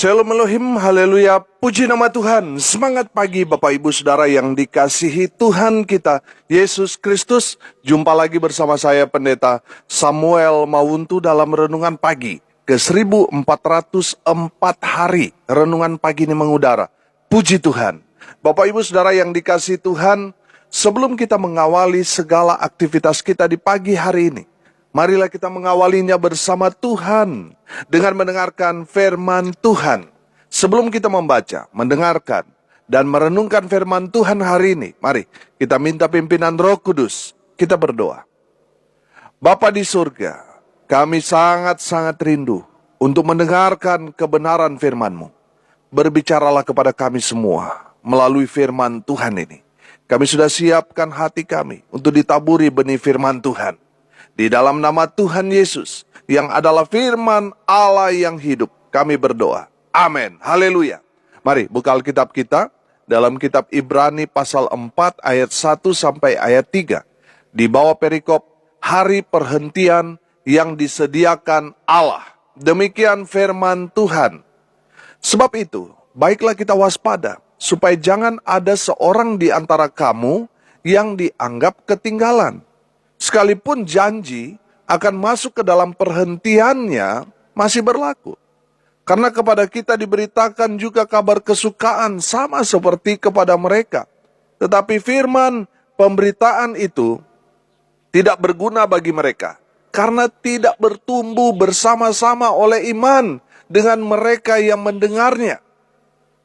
Shalom Elohim, haleluya, puji nama Tuhan. Semangat pagi Bapak Ibu Saudara yang dikasihi Tuhan kita, Yesus Kristus. Jumpa lagi bersama saya Pendeta Samuel Mawuntu dalam Renungan Pagi ke 1404 hari. Renungan Pagi ini mengudara. Puji Tuhan. Bapak Ibu Saudara yang dikasihi Tuhan, sebelum kita mengawali segala aktivitas kita di pagi hari ini, marilah kita mengawalinya bersama Tuhan dengan mendengarkan firman Tuhan. Sebelum kita membaca, mendengarkan, dan merenungkan firman Tuhan hari ini, mari kita minta pimpinan Roh Kudus. Kita berdoa. Bapa di surga, kami sangat-sangat rindu untuk mendengarkan kebenaran firman-Mu. Berbicaralah kepada kami semua melalui firman Tuhan ini. Kami sudah siapkan hati kami untuk ditaburi benih firman Tuhan. Di dalam nama Tuhan Yesus, yang adalah firman Allah yang hidup, kami berdoa. Amin. Haleluya. Mari buka Alkitab kita dalam kitab Ibrani pasal 4 ayat 1 sampai ayat 3. Di bawah perikop hari perhentian yang disediakan Allah. Demikian firman Tuhan. Sebab itu, baiklah kita waspada, supaya jangan ada seorang di antara kamu yang dianggap ketinggalan. Sekalipun janji akan masuk ke dalam perhentiannya masih berlaku. Karena kepada kita diberitakan juga kabar kesukaan sama seperti kepada mereka. Tetapi firman pemberitaan itu tidak berguna bagi mereka. Karena tidak bertumbuh bersama-sama oleh iman dengan mereka yang mendengarnya.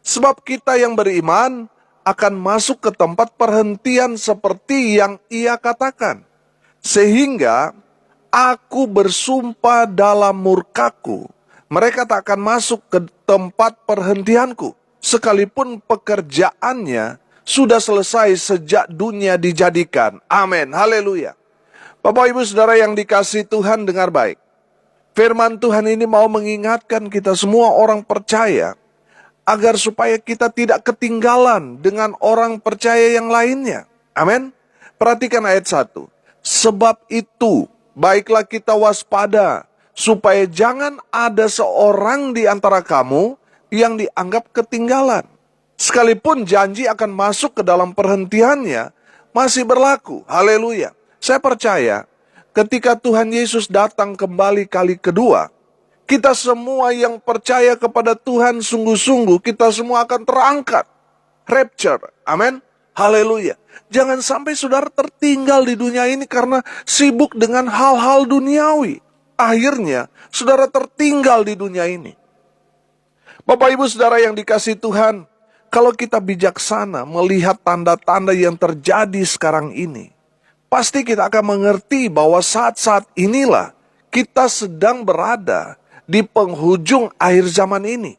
Sebab kita yang beriman akan masuk ke tempat perhentian seperti yang ia katakan. Sehingga aku bersumpah dalam murkaku, mereka tak akan masuk ke tempat perhentianku, sekalipun pekerjaannya sudah selesai sejak dunia dijadikan. Amin, haleluya. Bapak Ibu Saudara yang dikasihi Tuhan, dengar baik. Firman Tuhan ini mau mengingatkan kita semua orang percaya, agar supaya kita tidak ketinggalan dengan orang percaya yang lainnya. Amin. Perhatikan ayat 1. Sebab itu, baiklah kita waspada, supaya jangan ada seorang di antara kamu yang dianggap ketinggalan. Sekalipun janji akan masuk ke dalam perhentiannya, masih berlaku. Haleluya. Saya percaya, ketika Tuhan Yesus datang kembali kali kedua, kita semua yang percaya kepada Tuhan sungguh-sungguh, kita semua akan terangkat. Rapture. Amin. Haleluya. Jangan sampai saudara tertinggal di dunia ini karena sibuk dengan hal-hal duniawi. Akhirnya saudara tertinggal di dunia ini. Bapak Ibu Saudara yang dikasihi Tuhan, kalau kita bijaksana melihat tanda-tanda yang terjadi sekarang ini, pasti kita akan mengerti bahwa saat-saat inilah kita sedang berada di penghujung akhir zaman ini.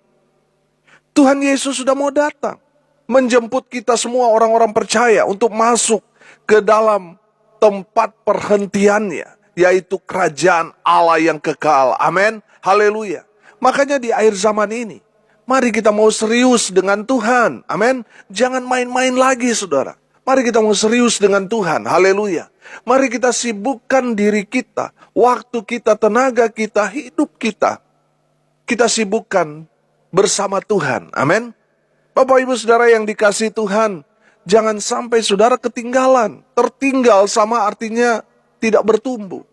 Tuhan Yesus sudah mau datang, menjemput kita semua orang-orang percaya untuk masuk ke dalam tempat perhentiannya, yaitu kerajaan Allah yang kekal. Amin. Haleluya. Makanya di akhir zaman ini, mari kita mau serius dengan Tuhan. Amin. Jangan main-main lagi, saudara. Mari kita mau serius dengan Tuhan. Haleluya. Mari kita sibukkan diri kita, waktu kita, tenaga kita, hidup kita. Kita sibukkan bersama Tuhan. Amin. Bapak Ibu Saudara yang dikasihi Tuhan, jangan sampai saudara ketinggalan. Tertinggal sama artinya tidak bertumbuh.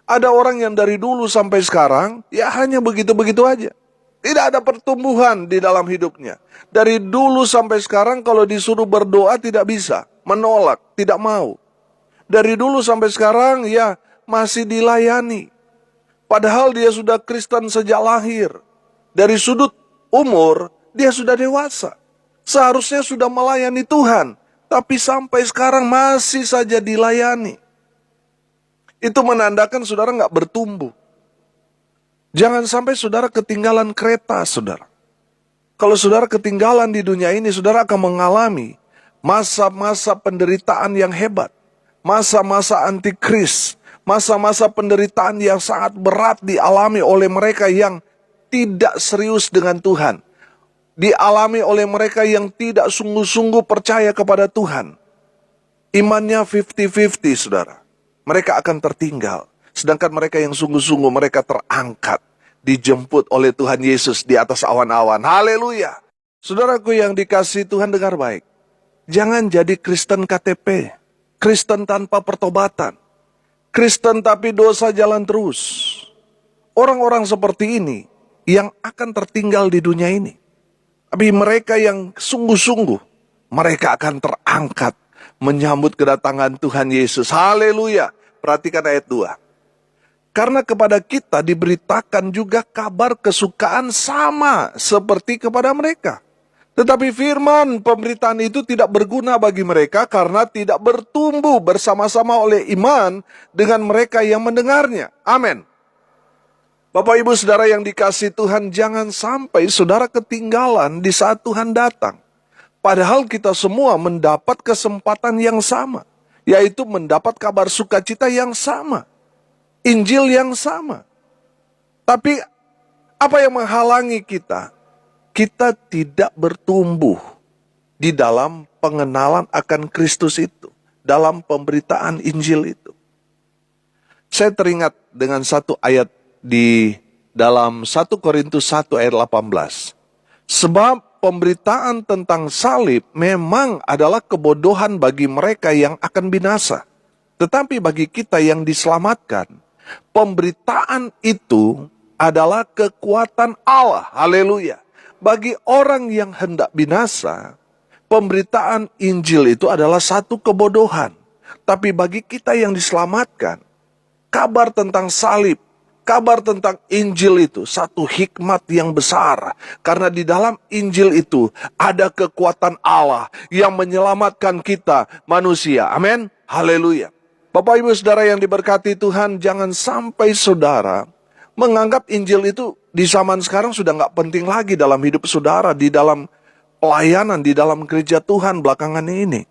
Ada orang yang dari dulu sampai sekarang, ya hanya begitu-begitu aja. Tidak ada pertumbuhan di dalam hidupnya. Dari dulu sampai sekarang kalau disuruh berdoa tidak bisa. Menolak, tidak mau. Dari dulu sampai sekarang ya masih dilayani. Padahal dia sudah Kristen sejak lahir. Dari sudut umur, dia sudah dewasa. Seharusnya sudah melayani Tuhan. Tapi sampai sekarang masih saja dilayani. Itu menandakan saudara nggak bertumbuh. Jangan sampai saudara ketinggalan kereta, saudara. Kalau saudara ketinggalan di dunia ini, saudara akan mengalami masa-masa penderitaan yang hebat. Masa-masa antikris. Masa-masa penderitaan yang sangat berat dialami oleh mereka yang tidak serius dengan Tuhan. Dialami oleh mereka yang tidak sungguh-sungguh percaya kepada Tuhan. Imannya 50-50, saudara. Mereka akan tertinggal. Sedangkan mereka yang sungguh-sungguh mereka terangkat. dijemput oleh Tuhan Yesus di atas awan-awan. Haleluya. Saudaraku yang dikasihi Tuhan, dengar baik. Jangan jadi Kristen KTP, Kristen tanpa pertobatan, Kristen tapi dosa jalan terus. Orang-orang seperti ini yang akan tertinggal di dunia ini. Tapi mereka yang sungguh-sungguh, mereka akan terangkat menyambut kedatangan Tuhan Yesus. Haleluya. Perhatikan ayat 2. Karena kepada kita diberitakan juga kabar kesukaan sama seperti kepada mereka. Tetapi firman pemberitaan itu tidak berguna bagi mereka karena tidak bertumbuh bersama-sama oleh iman dengan mereka yang mendengarnya. Amin. Bapak Ibu Saudara yang dikasihi Tuhan, jangan sampai saudara ketinggalan di saat Tuhan datang. Padahal kita semua mendapat kesempatan yang sama, yaitu mendapat kabar sukacita yang sama, Injil yang sama. Tapi apa yang menghalangi kita? Kita tidak bertumbuh di dalam pengenalan akan Kristus itu, dalam pemberitaan Injil itu. Saya teringat dengan satu ayat di dalam 1 Korintus 1 ayat 18. Sebab pemberitaan tentang salib memang adalah kebodohan bagi mereka yang akan binasa. Tetapi bagi kita yang diselamatkan, pemberitaan itu adalah kekuatan Allah. Haleluya. Bagi orang yang hendak binasa, pemberitaan Injil itu adalah satu kebodohan. Tapi bagi kita yang diselamatkan, kabar tentang salib, kabar tentang Injil itu satu hikmat yang besar. Karena di dalam Injil itu ada kekuatan Allah yang menyelamatkan kita manusia. Amin. Haleluya. Bapak Ibu Saudara yang diberkati Tuhan, jangan sampai saudara menganggap Injil itu di zaman sekarang sudah nggak penting lagi dalam hidup saudara, di dalam pelayanan, di dalam gereja Tuhan belakangan ini.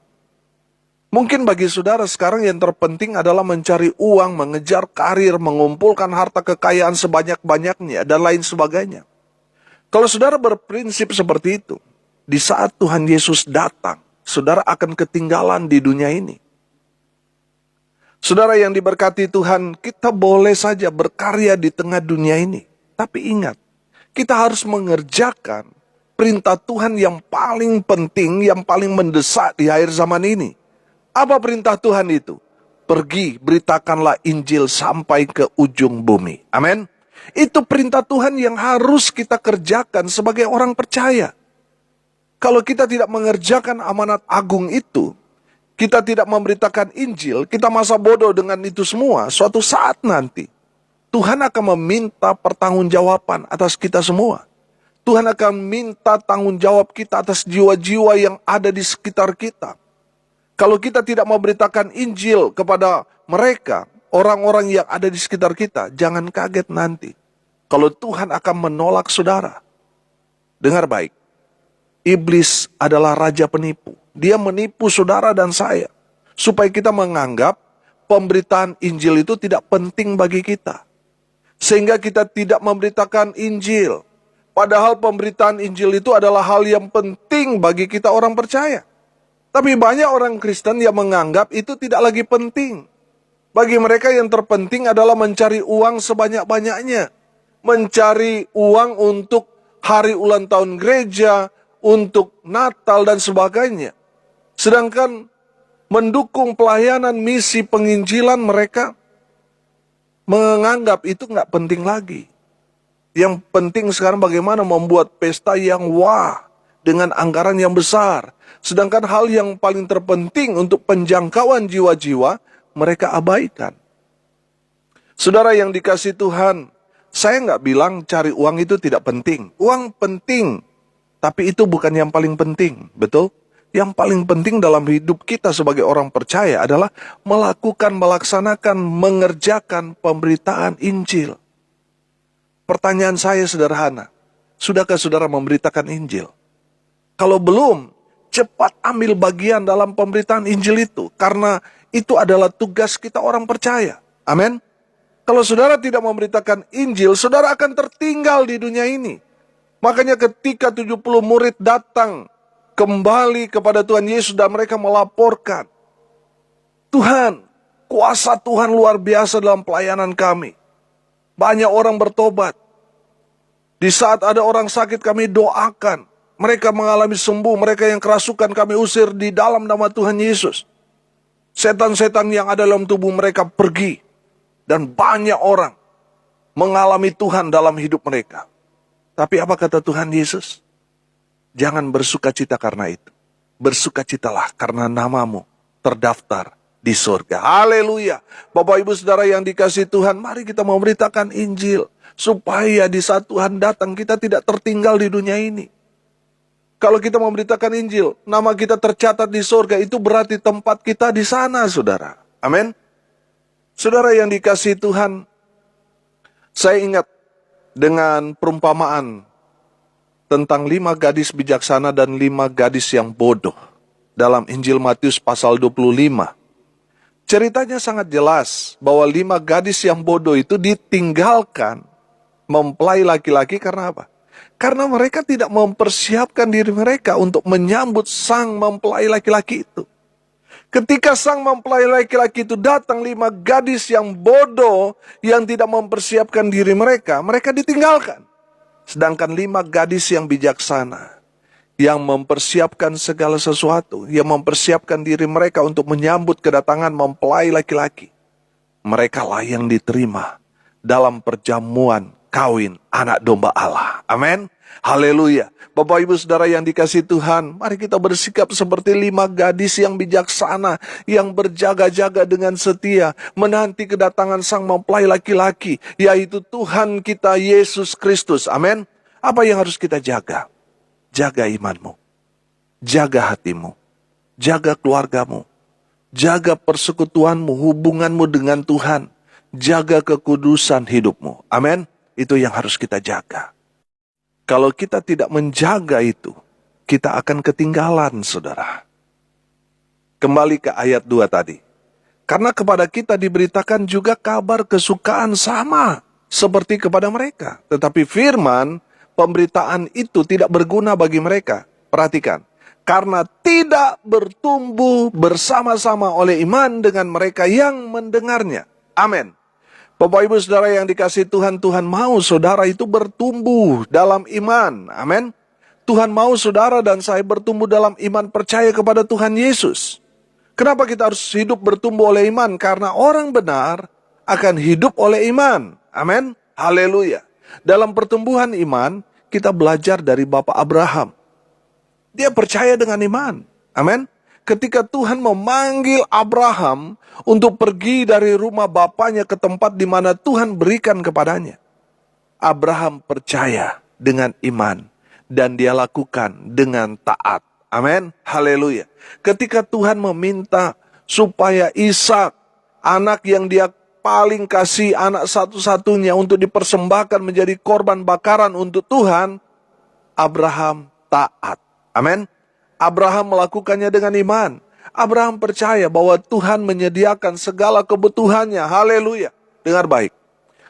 Mungkin bagi saudara sekarang yang terpenting adalah mencari uang, mengejar karir, mengumpulkan harta kekayaan sebanyak-banyaknya, dan lain sebagainya. Kalau saudara berprinsip seperti itu, di saat Tuhan Yesus datang, saudara akan ketinggalan di dunia ini. Saudara yang diberkati Tuhan, kita boleh saja berkarya di tengah dunia ini. Tapi ingat, kita harus mengerjakan perintah Tuhan yang paling penting, yang paling mendesak di akhir zaman ini. Apa perintah Tuhan itu? Pergi, beritakanlah Injil sampai ke ujung bumi. Amin. Itu perintah Tuhan yang harus kita kerjakan sebagai orang percaya. Kalau kita tidak mengerjakan amanat agung itu, kita tidak memberitakan Injil, kita masa bodoh dengan itu semua, suatu saat nanti Tuhan akan meminta pertanggungjawaban atas kita semua. Tuhan akan minta tanggung jawab kita atas jiwa-jiwa yang ada di sekitar kita. Kalau kita tidak memberitakan Injil kepada mereka, orang-orang yang ada di sekitar kita, jangan kaget nanti kalau Tuhan akan menolak saudara. Dengar baik, iblis adalah raja penipu. Dia menipu saudara dan saya, supaya kita menganggap pemberitaan Injil itu tidak penting bagi kita. Sehingga kita tidak memberitakan Injil. Padahal pemberitaan Injil itu adalah hal yang penting bagi kita orang percaya. Tapi banyak orang Kristen yang menganggap itu tidak lagi penting. Bagi mereka yang terpenting adalah mencari uang sebanyak-banyaknya. Mencari uang untuk hari ulang tahun gereja, untuk Natal dan sebagainya. Sedangkan mendukung pelayanan misi penginjilan mereka menganggap itu nggak penting lagi. Yang penting sekarang bagaimana membuat pesta yang wah dengan anggaran yang besar. Sedangkan hal yang paling terpenting untuk penjangkauan jiwa-jiwa mereka abaikan. Saudara yang dikasihi Tuhan, saya nggak bilang cari uang itu tidak penting. Uang penting, tapi itu bukan yang paling penting, betul? Yang paling penting dalam hidup kita sebagai orang percaya adalah melaksanakan, mengerjakan pemberitaan Injil. Pertanyaan saya sederhana, sudahkah saudara memberitakan Injil? Kalau belum, cepat ambil bagian dalam pemberitaan Injil itu, karena itu adalah tugas kita orang percaya. Amin. Kalau saudara tidak memberitakan Injil, saudara akan tertinggal di dunia ini. Makanya ketika 70 murid datang kembali kepada Tuhan Yesus dan mereka melaporkan, Tuhan, kuasa Tuhan luar biasa dalam pelayanan kami. Banyak orang bertobat. Di saat ada orang sakit kami doakan. Mereka mengalami sembuh, mereka yang kerasukan kami usir di dalam nama Tuhan Yesus. Setan-setan yang ada dalam tubuh mereka pergi. Dan banyak orang mengalami Tuhan dalam hidup mereka. Tapi apa kata Tuhan Yesus? Jangan bersukacita karena itu. Bersukacitalah karena namamu terdaftar di surga. Haleluya. Bapak Ibu Saudara yang dikasihi Tuhan, mari kita memberitakan Injil. Supaya di saat Tuhan datang kita tidak tertinggal di dunia ini. Kalau kita memberitakan Injil, nama kita tercatat di surga, itu berarti tempat kita di sana, saudara. Amin. Saudara yang dikasihi Tuhan, saya ingat dengan perumpamaan tentang 5 gadis bijaksana dan 5 gadis yang bodoh. Dalam Injil Matius pasal 25. Ceritanya sangat jelas bahwa 5 gadis yang bodoh itu ditinggalkan mempelai laki-laki karena apa? Karena mereka tidak mempersiapkan diri mereka untuk menyambut sang mempelai laki-laki itu. Ketika sang mempelai laki-laki itu datang, 5 gadis yang bodoh yang tidak mempersiapkan diri mereka, mereka ditinggalkan. Sedangkan 5 gadis yang bijaksana, yang mempersiapkan segala sesuatu, yang mempersiapkan diri mereka untuk menyambut kedatangan mempelai laki-laki, mereka lah yang diterima dalam perjamuan kawin anak domba Allah. Amin. Haleluya. Bapak Ibu Saudara yang dikasihi Tuhan, mari kita bersikap seperti 5 gadis yang bijaksana, yang berjaga-jaga dengan setia, menanti kedatangan sang mempelai laki-laki, yaitu Tuhan kita Yesus Kristus. Amin. Apa yang harus kita jaga? Jaga imanmu, jaga hatimu, jaga keluargamu, jaga persekutuanmu, hubunganmu dengan Tuhan, jaga kekudusan hidupmu. Amin. Itu yang harus kita jaga. Kalau kita tidak menjaga itu, kita akan ketinggalan, saudara. Kembali ke ayat 2 tadi. Karena kepada kita diberitakan juga kabar kesukaan sama seperti kepada mereka. Tetapi firman pemberitaan itu tidak berguna bagi mereka. Perhatikan. Karena tidak bertumbuh bersama-sama oleh iman dengan mereka yang mendengarnya. Amin. Bapak Ibu Saudara yang dikasihi Tuhan, Tuhan mau saudara itu bertumbuh dalam iman. Amin. Tuhan mau saudara dan saya bertumbuh dalam iman percaya kepada Tuhan Yesus. Kenapa kita harus hidup bertumbuh oleh iman? Karena orang benar akan hidup oleh iman. Amin. Haleluya. Dalam pertumbuhan iman, kita belajar dari Bapak Abraham. Dia percaya dengan iman. Amin. Ketika Tuhan memanggil Abraham untuk pergi dari rumah bapaknya ke tempat di mana Tuhan berikan kepadanya, Abraham percaya dengan iman dan dia lakukan dengan taat. Amin. Haleluya. Ketika Tuhan meminta supaya Ishak, anak yang dia paling kasih, anak satu-satunya untuk dipersembahkan menjadi korban bakaran untuk Tuhan, Abraham taat. Amin. Abraham melakukannya dengan iman. Abraham percaya bahwa Tuhan menyediakan segala kebutuhannya. Haleluya. Dengar baik.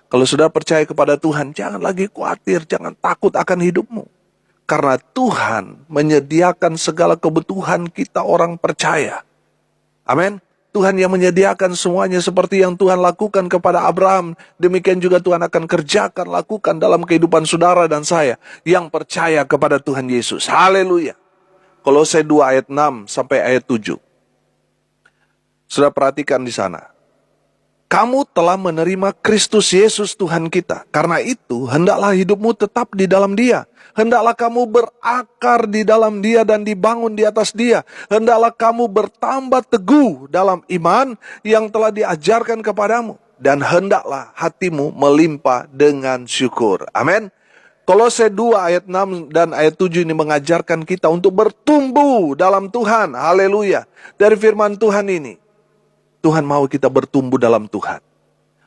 Kalau sudah percaya kepada Tuhan, jangan lagi khawatir, jangan takut akan hidupmu. Karena Tuhan menyediakan segala kebutuhan kita orang percaya. Amin. Tuhan yang menyediakan semuanya seperti yang Tuhan lakukan kepada Abraham. Demikian juga Tuhan akan kerjakan, lakukan dalam kehidupan saudara dan saya yang percaya kepada Tuhan Yesus. Haleluya. Kolose 2 ayat 6 sampai ayat 7. Sudah perhatikan di sana. Kamu telah menerima Kristus Yesus Tuhan kita. Karena itu, hendaklah hidupmu tetap di dalam Dia. Hendaklah kamu berakar di dalam Dia dan dibangun di atas Dia. Hendaklah kamu bertambah teguh dalam iman yang telah diajarkan kepadamu. Dan hendaklah hatimu melimpah dengan syukur. Amin. Kolose 2 ayat 6 dan ayat 7 ini mengajarkan kita untuk bertumbuh dalam Tuhan. Haleluya. Dari firman Tuhan ini, Tuhan mau kita bertumbuh dalam Tuhan.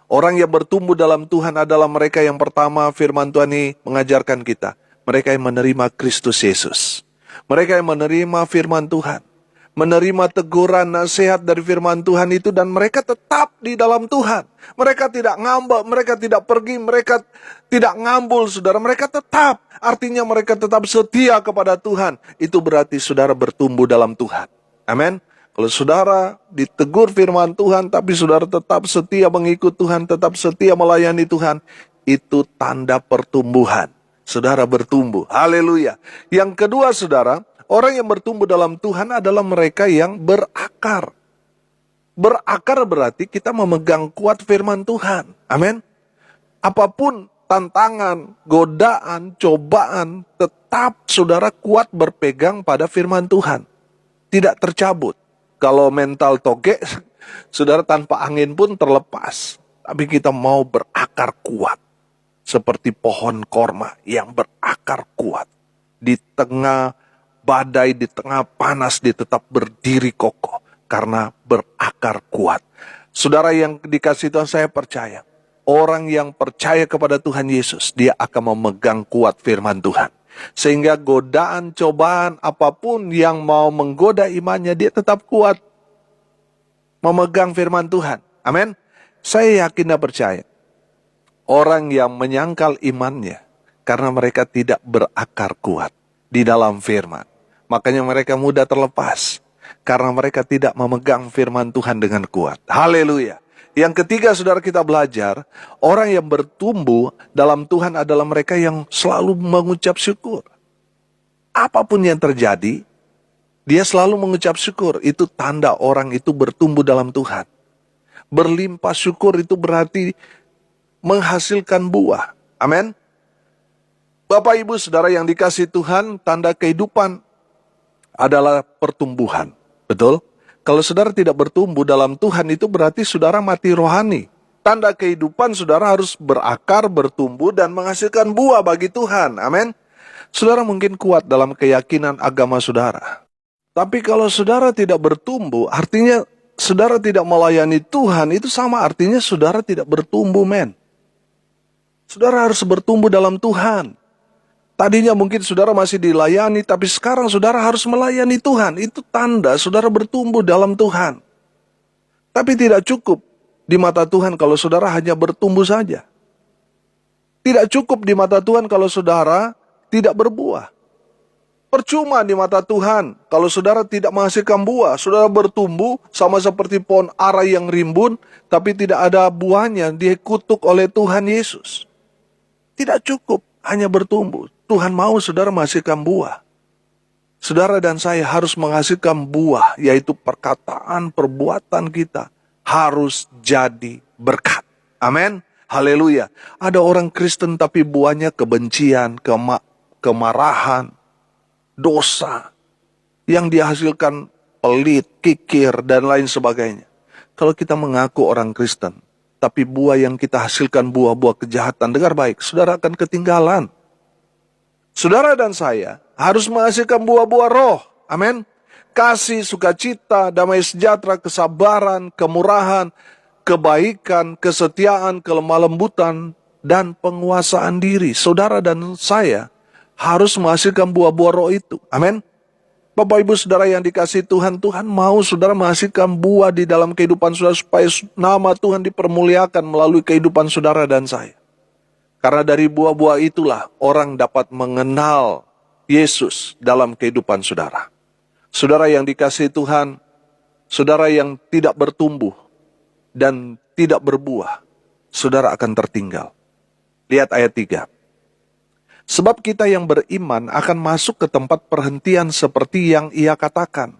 Orang yang bertumbuh dalam Tuhan adalah mereka yang pertama, firman Tuhan ini mengajarkan kita. Mereka yang menerima Kristus Yesus. Mereka yang menerima firman Tuhan. Menerima teguran, nasihat dari firman Tuhan itu, dan mereka tetap di dalam Tuhan. Mereka tidak ngambek, mereka tidak pergi, mereka tidak ngambul, saudara. Mereka tetap, artinya mereka tetap setia kepada Tuhan. Itu berarti saudara bertumbuh dalam Tuhan. Amin. Kalau saudara ditegur firman Tuhan, tapi saudara tetap setia mengikut Tuhan, tetap setia melayani Tuhan, itu tanda pertumbuhan. saudara bertumbuh. Haleluya. Yang kedua, saudara, orang yang bertumbuh dalam Tuhan adalah mereka yang berakar. Berakar berarti kita memegang kuat firman Tuhan. Amin. Apapun tantangan, godaan, cobaan, tetap saudara kuat berpegang pada firman Tuhan. Tidak tercabut. Kalau mental toge, saudara tanpa angin pun terlepas. Tapi kita mau berakar kuat. Seperti pohon korma yang berakar kuat. Di tengah badai, di tengah panas, dia tetap berdiri kokoh. Karena berakar kuat. Saudara yang dikasihi Tuhan, saya percaya. Orang yang percaya kepada Tuhan Yesus, dia akan memegang kuat firman Tuhan. Sehingga godaan, cobaan, apapun yang mau menggoda imannya, dia tetap kuat memegang firman Tuhan. Amin. Saya yakin dan percaya. Orang yang menyangkal imannya karena mereka tidak berakar kuat di dalam firman. Makanya mereka mudah terlepas karena mereka tidak memegang firman Tuhan dengan kuat. Haleluya. Yang ketiga, saudara, kita belajar, orang yang bertumbuh dalam Tuhan adalah mereka yang selalu mengucap syukur. Apapun yang terjadi, dia selalu mengucap syukur. Itu tanda orang itu bertumbuh dalam Tuhan. Berlimpah syukur itu berarti menghasilkan buah. Amin. Bapak, Ibu, saudara yang dikasihi Tuhan, tanda kehidupan adalah pertumbuhan. Betul? Kalau saudara tidak bertumbuh dalam Tuhan, itu berarti saudara mati rohani. Tanda kehidupan, saudara harus berakar, bertumbuh, dan menghasilkan buah bagi Tuhan. Amin. Saudara mungkin kuat dalam keyakinan agama saudara. Tapi kalau saudara tidak bertumbuh, artinya saudara tidak melayani Tuhan, itu sama artinya saudara tidak bertumbuh, men. Saudara harus bertumbuh dalam Tuhan. Tadinya mungkin saudara masih dilayani, tapi sekarang saudara harus melayani Tuhan. Itu tanda saudara bertumbuh dalam Tuhan. Tapi tidak cukup di mata Tuhan kalau saudara hanya bertumbuh saja. Tidak cukup di mata Tuhan kalau saudara tidak berbuah. Percuma di mata Tuhan kalau saudara tidak menghasilkan buah. Saudara bertumbuh sama seperti pohon ara yang rimbun, tapi tidak ada buahnya, dikutuk oleh Tuhan Yesus. Tidak cukup hanya bertumbuh. Tuhan mau saudara menghasilkan buah. Saudara dan saya harus menghasilkan buah, yaitu perkataan, perbuatan kita harus jadi berkat. Amin. Haleluya. Ada orang Kristen tapi buahnya kebencian, kemarahan, dosa. Yang dihasilkan pelit, kikir, dan lain sebagainya. Kalau kita mengaku orang Kristen, tapi buah yang kita hasilkan buah-buah kejahatan, dengar baik, saudara akan ketinggalan. Saudara dan saya harus menghasilkan buah-buah roh. Amin. Kasih, sukacita, damai sejahtera, kesabaran, kemurahan, kebaikan, kesetiaan, kelemah lembutan, dan penguasaan diri. Saudara dan saya harus menghasilkan buah-buah roh itu. Amin. Bapak, Ibu, saudara yang dikasihi Tuhan, Tuhan mau saudara menghasilkan buah di dalam kehidupan saudara supaya nama Tuhan dipermuliakan melalui kehidupan saudara dan saya. Karena dari buah-buah itulah orang dapat mengenal Yesus dalam kehidupan saudara. Saudara yang dikasihi Tuhan, saudara yang tidak bertumbuh dan tidak berbuah, saudara akan tertinggal. Lihat ayat 3. Sebab kita yang beriman akan masuk ke tempat perhentian seperti yang ia katakan.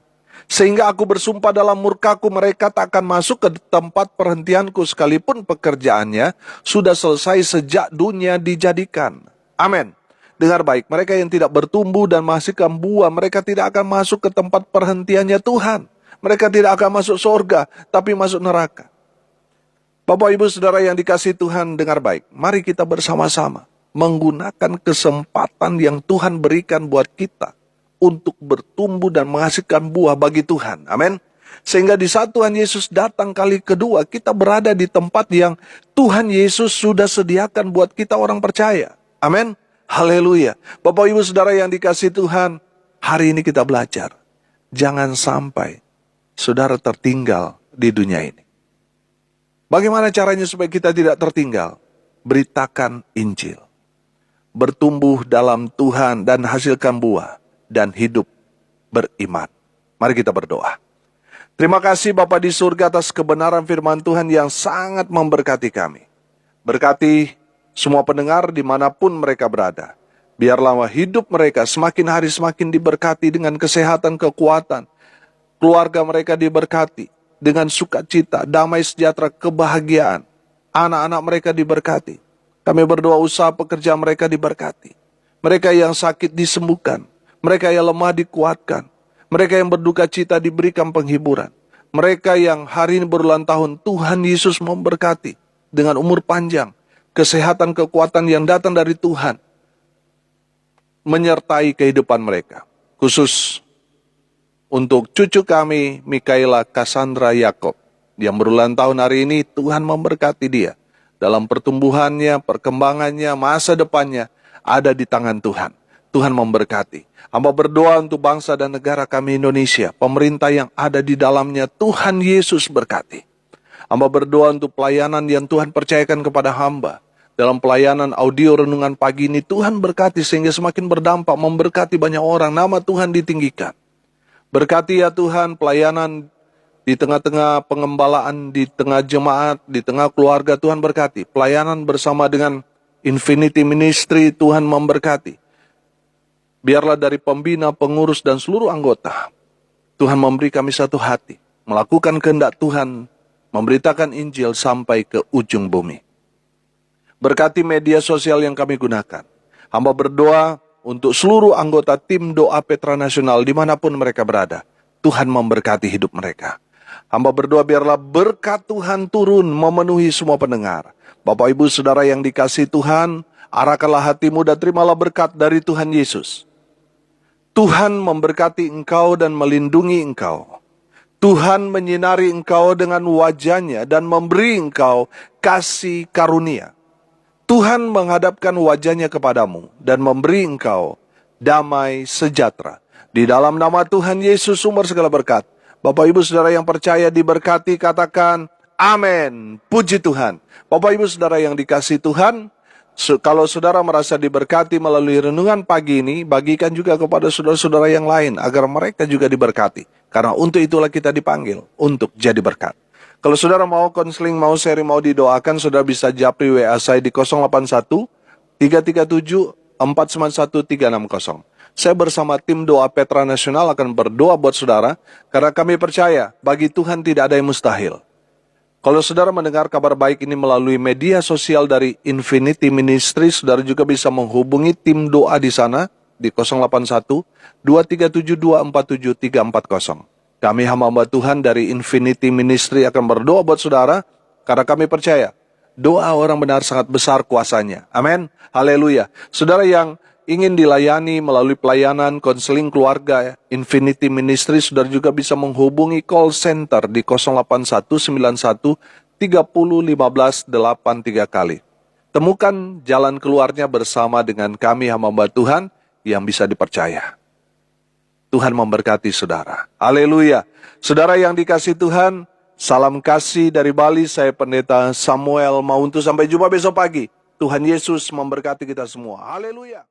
Sehingga aku bersumpah dalam murkaku mereka tak akan masuk ke tempat perhentianku sekalipun pekerjaannya sudah selesai sejak dunia dijadikan. Amin. Dengar baik, mereka yang tidak bertumbuh dan menghasilkan buah, mereka tidak akan masuk ke tempat perhentiannya Tuhan. Mereka tidak akan masuk surga, tapi masuk neraka. Bapak, Ibu, saudara yang dikasihi Tuhan, dengar baik. Mari kita bersama-sama menggunakan kesempatan yang Tuhan berikan buat kita untuk bertumbuh dan menghasilkan buah bagi Tuhan. Amin. Sehingga di saat Tuhan Yesus datang kali kedua, kita berada di tempat yang Tuhan Yesus sudah sediakan buat kita orang percaya. Amin. Haleluya. Bapak, Ibu, saudara yang dikasihi Tuhan, hari ini kita belajar. Jangan sampai saudara tertinggal di dunia ini. Bagaimana caranya supaya kita tidak tertinggal? Beritakan Injil. Bertumbuh dalam Tuhan dan hasilkan buah. Dan hidup beriman. Mari kita berdoa. Terima kasih Bapa di surga atas kebenaran firman Tuhan yang sangat memberkati kami. Berkati semua pendengar dimanapun mereka berada. Biarlah hidup mereka semakin hari semakin diberkati dengan kesehatan, kekuatan. Keluarga mereka diberkati dengan sukacita, damai sejahtera, kebahagiaan. Anak-anak mereka diberkati. Kami berdoa usaha pekerjaan mereka diberkati. Mereka yang sakit disembuhkan. Mereka yang lemah dikuatkan. Mereka yang berduka cita diberikan penghiburan. Mereka yang hari ini berulang tahun, Tuhan Yesus memberkati dengan umur panjang, kesehatan, kekuatan yang datang dari Tuhan menyertai kehidupan mereka. Khusus untuk cucu kami, Mikaela Cassandra Yakob, yang berulang tahun hari ini, Tuhan memberkati dia. Dalam pertumbuhannya, perkembangannya, masa depannya, ada di tangan Tuhan. Tuhan memberkati. Hamba berdoa untuk bangsa dan negara kami Indonesia, pemerintah yang ada di dalamnya, Tuhan Yesus berkati. Hamba berdoa untuk pelayanan yang Tuhan percayakan kepada hamba. Dalam pelayanan audio renungan pagi ini, Tuhan berkati sehingga semakin berdampak, memberkati banyak orang, nama Tuhan ditinggikan. Berkati ya Tuhan pelayanan di tengah-tengah pengembalaan, di tengah jemaat, di tengah keluarga, Tuhan berkati. Pelayanan bersama dengan Infinity Ministry, Tuhan memberkati. Biarlah dari pembina, pengurus, dan seluruh anggota, Tuhan memberi kami satu hati, melakukan kehendak Tuhan, memberitakan Injil sampai ke ujung bumi. Berkati media sosial yang kami gunakan. Hamba berdoa untuk seluruh anggota tim doa Petra Nasional dimanapun mereka berada. Tuhan memberkati hidup mereka. Hamba berdoa biarlah berkat Tuhan turun memenuhi semua pendengar. Bapak Ibu Saudara yang dikasihi Tuhan, arahkanlah hatimu dan terimalah berkat dari Tuhan Yesus. Tuhan memberkati engkau dan melindungi engkau. Tuhan menyinari engkau dengan wajahnya dan memberi engkau kasih karunia. Tuhan menghadapkan wajahnya kepadamu dan memberi engkau damai sejahtera. Di dalam nama Tuhan Yesus sumber segala berkat. Bapak Ibu Saudara yang percaya diberkati, katakan amin. Puji Tuhan. Bapak Ibu Saudara yang dikasihi Tuhan, kalau saudara merasa diberkati melalui renungan pagi ini, bagikan juga kepada saudara-saudara yang lain agar mereka juga diberkati. Karena untuk itulah kita dipanggil untuk jadi berkat. Kalau saudara mau konseling, mau sharing, mau didoakan, saudara bisa japri WA saya di 081 337 491 360. Saya bersama tim doa Petra Nasional akan berdoa buat saudara, karena kami percaya bagi Tuhan tidak ada yang mustahil. Kalau saudara mendengar kabar baik ini melalui media sosial dari Infinity Ministry, saudara juga bisa menghubungi tim doa di sana di 081 2372 47 340. Kami hamba Tuhan dari Infinity Ministry akan berdoa buat saudara, karena kami percaya doa orang benar sangat besar kuasanya. Amin. Haleluya. Saudara yang ingin dilayani melalui pelayanan konseling keluarga Infinity Ministry, saudara juga bisa menghubungi call center di 08191 30 15 83 kali. Temukan jalan keluarnya bersama dengan kami hamba Tuhan yang bisa dipercaya. Tuhan memberkati saudara. Haleluya. Saudara yang dikasihi Tuhan, salam kasih dari Bali. Saya Pendeta Samuel Mauntu. Sampai jumpa besok pagi. Tuhan Yesus memberkati kita semua. Haleluya.